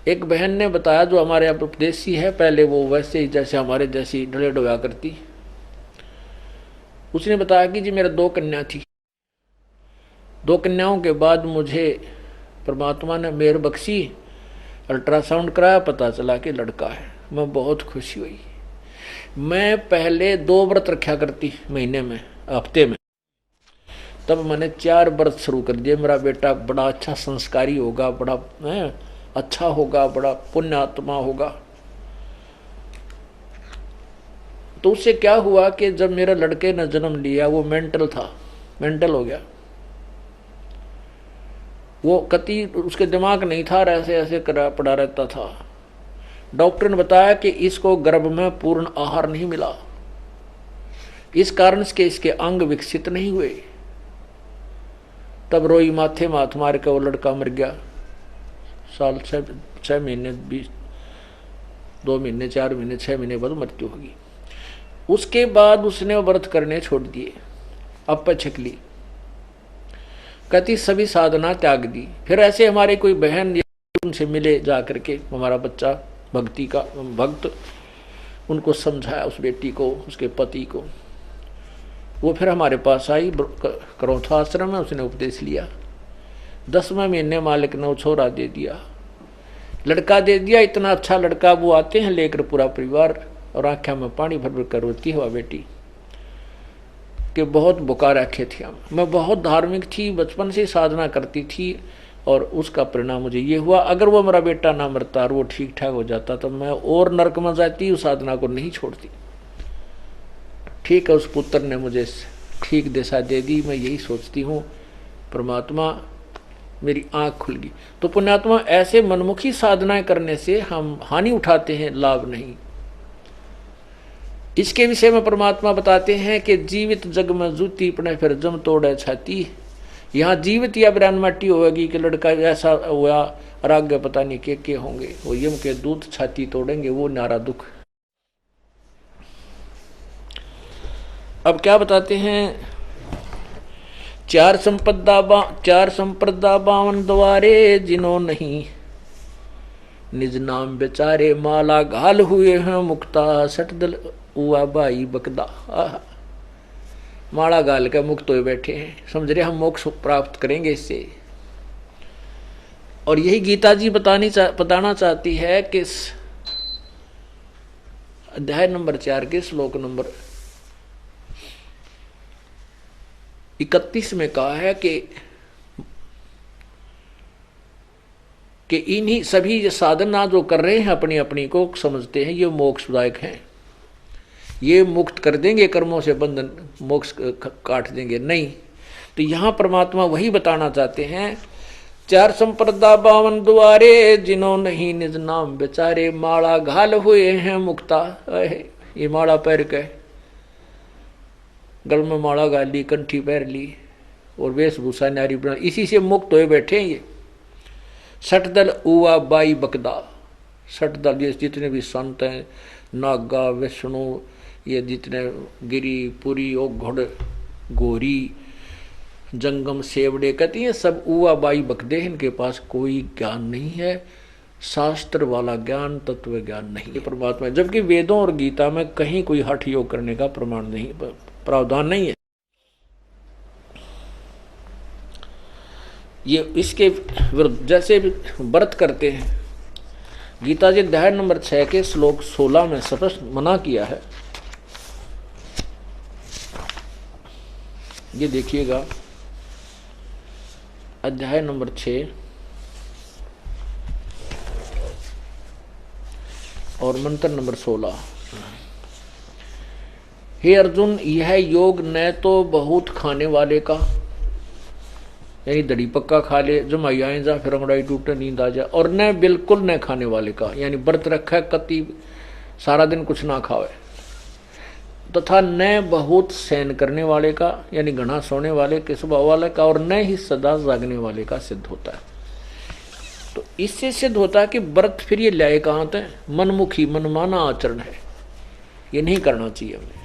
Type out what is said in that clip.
एक बहन ने बताया जो हमारे यहाँ उपदेशी है, पहले वो वैसे ही जैसे हमारे जैसी ढले ढोया करती। उसने बताया कि जी मेरा 2 कन्या थी, 2 कन्याओं के बाद मुझे परमात्मा ने मेहर बख्शी, अल्ट्रासाउंड कराया, पता चला कि लड़का है। मैं बहुत खुशी हुई। मैं पहले 2 व्रत रखा करती महीने में, हफ्ते में, तब मैंने 4 व्रत शुरू कर दिए। मेरा बेटा बड़ा अच्छा संस्कारी होगा, बड़ा अच्छा होगा, बड़ा पुण्यात्मा होगा। तो उससे क्या हुआ कि जब मेरे लड़के ने जन्म लिया, वो मेंटल था, मेंटल हो गया। वो कति उसके दिमाग नहीं था, ऐसे ऐसे करा पड़ा रहता था। डॉक्टर ने बताया कि इसको गर्भ में पूर्ण आहार नहीं मिला, इस कारण से इसके अंग विकसित नहीं हुए। तब रोई माथे माथ मार के वो लड़का मर गया। साल 6 महीने 2 महीने 4 महीने 6 महीने बाद मृत्यु होगी। उसके बाद उसने व्रत करने छोड़ दिए, अब छकली, कहती सभी साधना त्याग दी। फिर ऐसे हमारे कोई बहन उनसे मिले जा करके, हमारा बच्चा भक्ति का भक्त, उनको समझाया, उस बेटी को, उसके पति को। वो फिर हमारे पास आई, करौथा आश्रम में, उसने उपदेश लिया। 10वें महीने मालिक ने छोरा दे दिया, लड़का दे दिया। इतना अच्छा लड़का। वो आते हैं लेकर पूरा परिवार, और आँखों में पानी भर भर कर रोती हुआ बेटी कि बहुत बुका रखे थे हम। मैं बहुत धार्मिक थी, बचपन से साधना करती थी, और उसका परिणाम मुझे ये हुआ। अगर वो मेरा बेटा ना मरता और वो ठीक ठाक हो जाता तो मैं और नरक में जाती, उस साधना को नहीं छोड़ती। ठीक है, उस पुत्र ने मुझे ठीक दिशा दे दी। मैं यही सोचती हूँ, परमात्मा मेरी आंख खुल गई। तो पुण्यात्मा, ऐसे मनमुखी साधनाएं करने से हम हानि उठाते हैं, लाभ नहीं। इसके विषय में परमात्मा बताते हैं कि जीवित जग में जूती पड़े फिर जम तोड़े छाती। यहाँ जीवित या बयान माटी होगी कि लड़का ऐसा हुआ, और आगे पता नहीं के होंगे, वो यम के दूत छाती तोड़ेंगे, वो नारा दुख। अब क्या बताते हैं, 4 संप्रदा 52 द्वारे, जिन्हों नहीं निज नाम बेचारे, माला घाल हुए हैं मुक्ता, सटदल हुआ बाई बकदा। माला गाल के मुक्त हुए बैठे हैं, समझ रहे हम मोक्ष प्राप्त करेंगे इससे। और यही गीता जी बताना चाहती है कि अध्याय नंबर 4 के श्लोक नंबर 31 में कहा है कि इन्हीं सभी साधना जो कर रहे हैं अपनी अपनी को समझते हैं ये मोक्षदायक हैं, ये मुक्त कर देंगे कर्मों से, बंधन मोक्ष काट देंगे, नहीं। तो यहाँ परमात्मा वही बताना चाहते हैं, 4 संप्रदा 52 द्वारे, जिन्हों नहीं निज नाम बेचारे, माला घाल हुए हैं मुक्ता। ये माला पैर के, गल में माला गाल ली, कंठी पैर ली, और वेशभूषा नारी बना, इसी से मुक्त हुए बैठे हैं ये। सटदल उआ बाई बकदा, सटदल ये जितने भी संत हैं, नागा विष्णु, ये जितने गिरी पुरी ओ घोड़ गोरी जंगम सेवड़े, कहती हैं सब उआ बाई बकदे, इनके पास कोई ज्ञान नहीं है, शास्त्र वाला ज्ञान, तत्व ज्ञान नहीं है परमात्मा। जबकि वेदों और गीता में कहीं कोई हठ योग करने का प्रमाण नहीं, प्रावधान नहीं है। ये इसके विरुद्ध जैसे व्रत करते हैं, गीता जी अध्याय नंबर 6 के श्लोक 16 में स्पष्ट मना किया है। ये देखिएगा, अध्याय नंबर 6 और मंत्र नंबर 16। हे अर्जुन, यह योग न तो बहुत खाने वाले का, यानी दड़ी पक्का खा ले, जमाई आए जा फिर अंगड़ाई टूटे नींद आ जाए, और न बिल्कुल न खाने वाले का, यानी व्रत रखा है कति सारा दिन कुछ ना खावे, तथा न बहुत सहन करने वाले का, यानी घना सोने वाले के स्वभाव वाले का, और न ही सदा जागने वाले का सिद्ध होता है। तो इससे सिद्ध होता है कि व्रत फिर ये लाए कहाँ थे, मनमुखी मनमाना आचरण है, ये नहीं करना चाहिए हमें।